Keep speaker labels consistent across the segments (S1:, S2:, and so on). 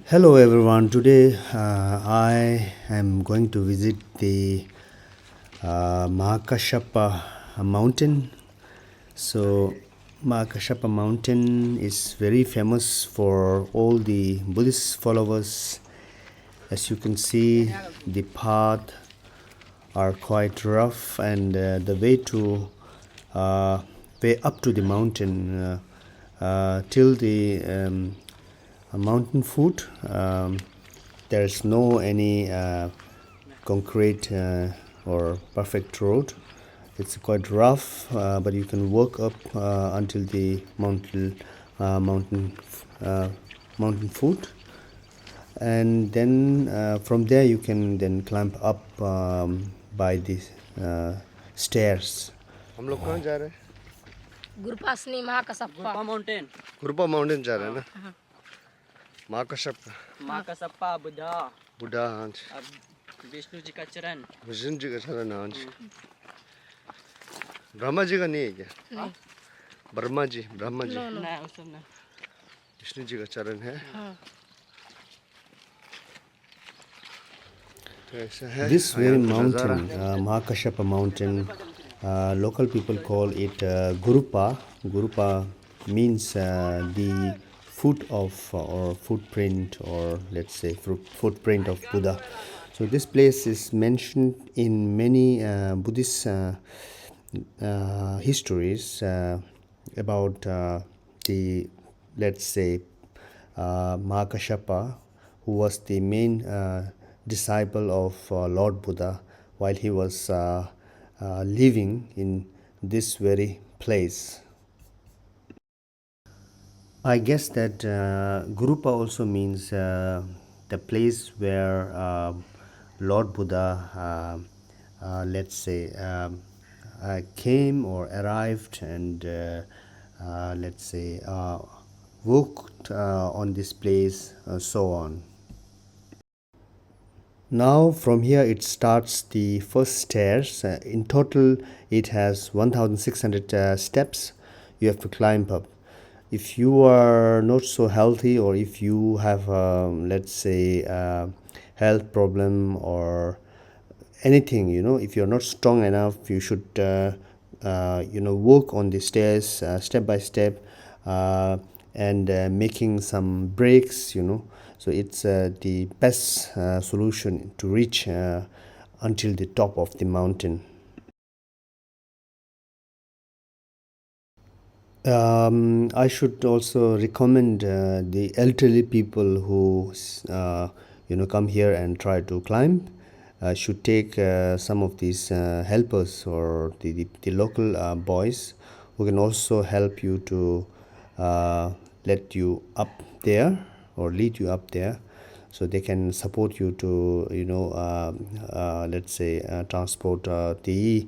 S1: Hello everyone. Today I am going to visit the Kashyappa mountain. So Kashyappa mountain is very famous for all the Buddhist followers. As you can see, the path are quite rough, and the way up to the mountain till the mountain foot. There's no any concrete or perfect road. It's quite rough, but you can walk up until the mountain foot, and then from there you can then climb up by the stairs.
S2: हम लोग कहाँ जा रहे हैं?
S3: गुरपासनी महाकसप्पा
S2: गुरुपा mountain जा रहे हैं ना? महाकश्यप
S4: महाकसप्पा
S2: बुढ़ा हाँ जी,
S4: विष्णु जी का चरण
S2: विष्णु जी का चरण हाँ जी। ब्रह्मा जी का नहीं है क्या? ब्रह्मा जी
S4: नहीं उस सब नहीं।
S2: विष्णु जी का चरण है। तो ऐसा है।
S1: This very
S2: यहाँ का नज़ारा।
S1: mountain, Kashyappa mountain, local people call it Gurupa. Gurupa means the foot of or footprint, or let's say footprint of Buddha. So this place is mentioned in many Buddhist histories about the, let's say, Kashyappa, who was the main disciple of Lord Buddha while he was living in this very place. I guess that Gurupa also means the place where Lord Buddha, let's say, came or arrived, and let's say walked on this place, so on. Now from here it starts the first stairs. In total it has 1600 steps you have to climb up. If you are not so healthy, or if you have let's say health problem or anything, if you're not strong enough, you should walk on the stairs step by step, and making some breaks, so it's the best solution to reach until the top of the mountain. I should also recommend the elderly people who come here and try to climb should take some of these helpers, or the local boys who can also help you to let you up there or lead you up there, so they can support you to let's say transport the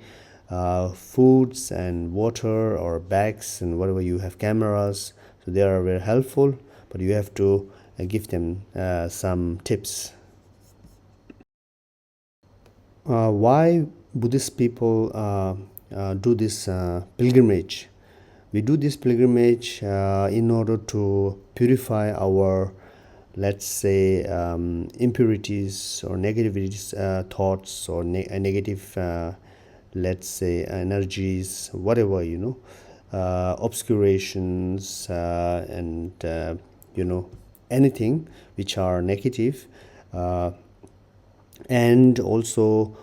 S1: foods and water or bags and whatever. You have cameras, so they are very helpful, but you have to give them some tips. Why Buddhist people do this pilgrimage? We do this pilgrimage in order to purify our, let's say, impurities or negativities, thoughts, or negative, let's say, energies, whatever, obscurations, and anything which are negative, and also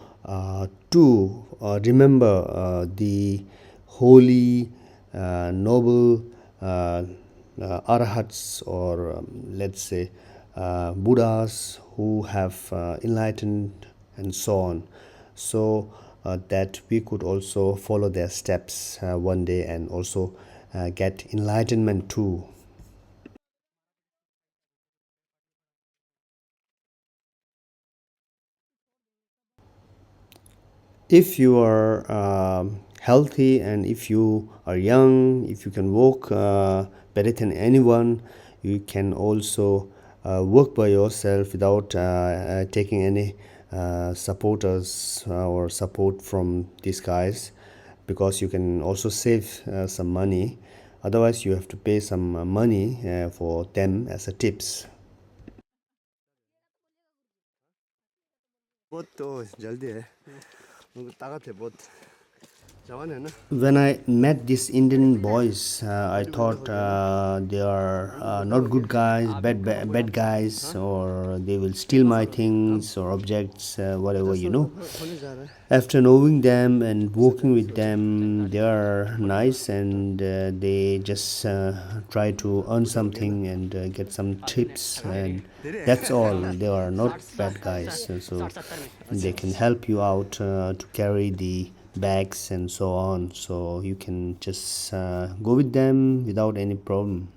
S1: to remember the holy, noble arhats, or let's say Buddhas who have enlightened, and so on, so that we could also follow their steps one day, and also get enlightenment too. If you are healthy, and if you are young, if you can walk better than anyone, you can also work by yourself without taking any supporters or support from these guys, because you can also save some money. Otherwise you have to pay some money for them as a tips.
S2: बहुत तो जल्दी है उनको ताकत है बहुत जवान है ना
S1: When I met these Indian boys, I thought they are not good guys, bad guys, or they will steal my things or objects, whatever, you know.
S2: होने जा रहा है
S1: After knowing them and working with them, they are nice and they just try to earn something and get some tips, and that's all. They are not bad guys, so they can help you out to carry the bags and so on. So you can just go with them without any problem.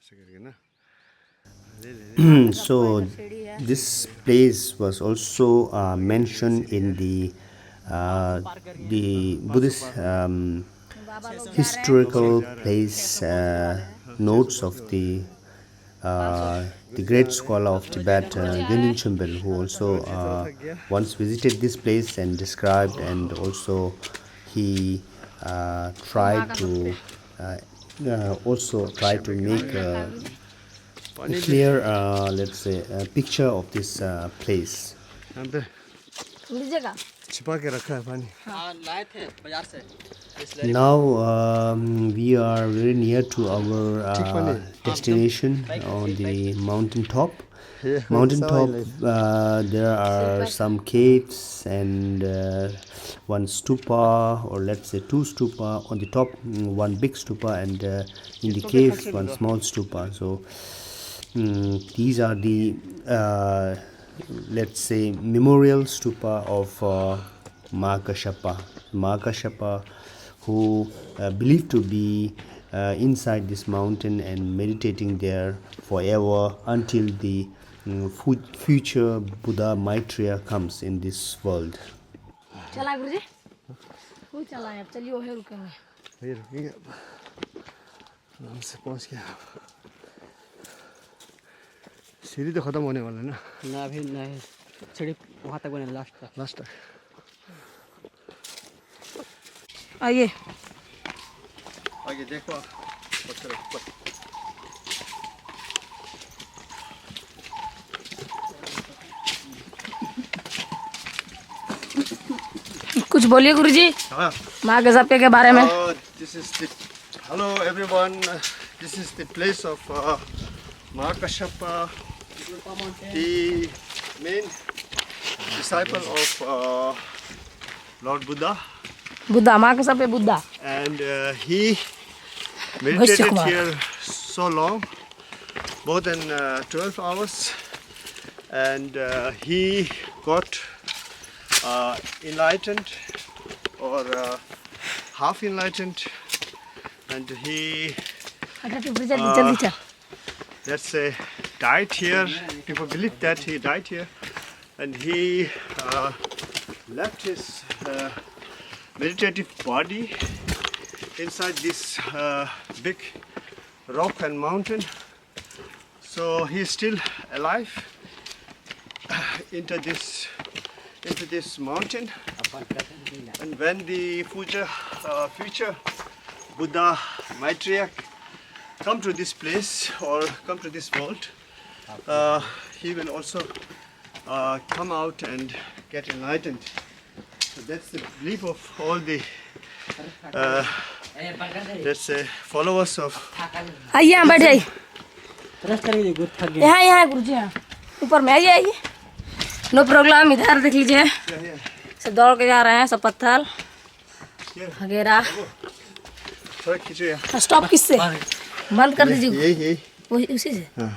S2: ऐसे करके ना
S1: So this place was also mentioned in the Buddhist historical place notes of the great scholar of Tibet, Gendin Chimbel, who also once visited this place and described, and also he tried to make a clear, let's say, a picture of this place.
S2: यहाँ पे
S3: लीजिएगा
S2: छिपा के रखा है पानी
S4: हाँ लाए थे बाजार से
S1: Now we are very near to our destination on the mountain top. Mountain top, there are some caves and one stupa, or let's say two stupa on the top, one big stupa, and in the caves one small stupa. So these are the let's say memorial stupa of Maha Kashyappa. Maha Kashyappa, who believed to be inside this mountain and meditating there forever until the future Buddha Maitreya comes in this world.
S3: चला गुरुजी कोई चला है अब चलिए वहीं रुकेंगे
S2: ये रुकेंगे आराम से पहुंच गया सीढ़ी तो खत्म होने वाला है ना
S4: ना अभी नहीं सीढ़ी वहाँ तक बने लास्ट तक
S2: लास्ट तक
S3: आइए
S2: आगे देखो पत्थर ऊपर
S3: कुछ बोलिए गुरुजी
S2: हाँ
S3: माँ कश्यप के बारे में
S2: this is the hello everyone this is the place of Maha Kashyappa, the main disciple of Lord Buddha,
S3: Buddha माँ Kashyap Buddha
S2: and he meditated
S3: Kumar.
S2: here so long, more than 12 hours, and he got enlightened or half enlightened, and he
S3: जल्दी जल्दी चल
S2: let's say died here. People believe that he died here, and he left his meditative body inside this big rock and mountain. So he is still alive into this mountain. And when the future Buddha Maitreya come to this place or come to this world, he will also come out and get enlightened. So that's the belief of all the let's say followers of
S3: आइए यहाँ बैठ जाइए
S4: rest करेंगे good थक गए
S3: यहाँ यहाँ गुरुजी यहाँ ऊपर में आइए आइए नो प्रॉब्लम इधर देख लीजिए सब दौड़ के जा रहे हैं सब पत्थर वगैरह
S2: थोड़ा खींचो यार
S3: स्टॉप किससे बंद कर दीजिए
S2: यही
S3: वही उसी से
S2: हाँ